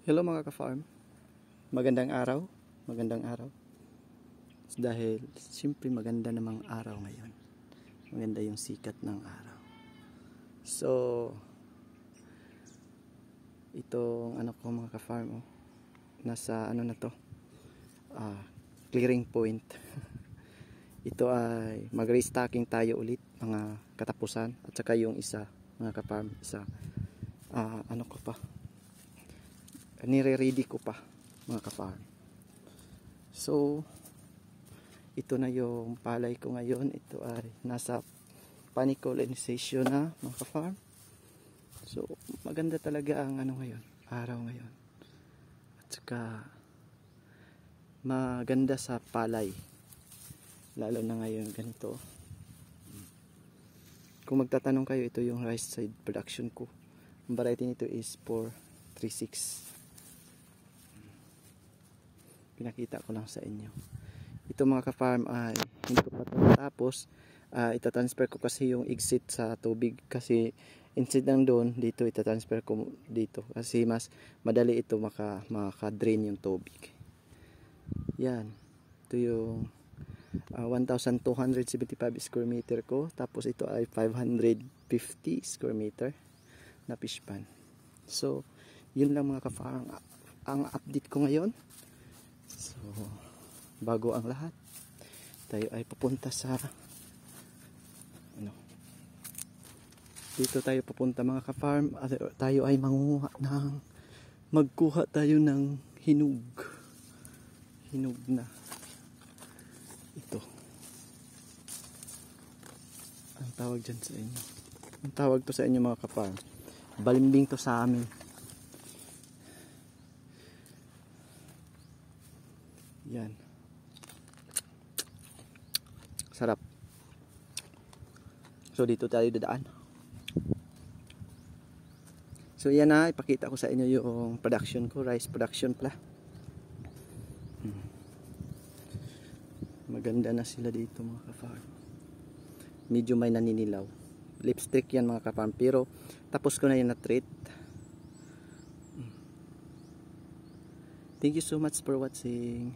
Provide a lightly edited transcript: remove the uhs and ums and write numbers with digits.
Hello mga ka-farm, magandang araw, magandang araw. Dahil siyempre maganda namang araw ngayon, maganda yung sikat ng araw. So itong ano ko mga ka-farm, nasa ano na to, clearing point. Ito ay mag-restocking tayo ulit mga katapusan, at saka yung isa mga ka-farm, isa ano ko pa, nire-ready ko pa mga ka-farm. So ito na yung palay ko ngayon. Ito ay nasa panicolonization na mga ka-farm. So maganda talaga ang ano ngayon, araw ngayon, at saka maganda sa palay, lalo na ngayon ganito. Kung magtatanong kayo, ito yung rice seed production ko. Ang variety nito is 436. Pinakita ko lang sa inyo. Ito mga ka-farm ay hindi ko pa tapos. Itatransfer ko kasi yung exit sa tubig, kasi instead ng doon, dito itatransfer ko dito kasi mas madali ito maka-drain yung tubig. Yan. Ito yung 1,275 square meter ko. Tapos ito ay 550 square meter na fish pan. So yun lang mga ka-farm ang update ko ngayon. So bago ang lahat, tayo ay pupunta sa dito tayo pupunta mga ka-farm. Tayo ay magkuha tayo ng hinog na ito. Ang tawag dyan sa inyo, ang tawag to sa inyo mga ka-farm, balimbing to sa amin. Yan, sarap. So dito tayo dadaan. So yan na, ipakita ko sa inyo yung production ko, rice production pala. Maganda na sila dito mga ka-farm. Medyo may naninilaw. Lipstick yan mga ka-farm, pero tapos ko na yan na treat. Thank you so much for watching.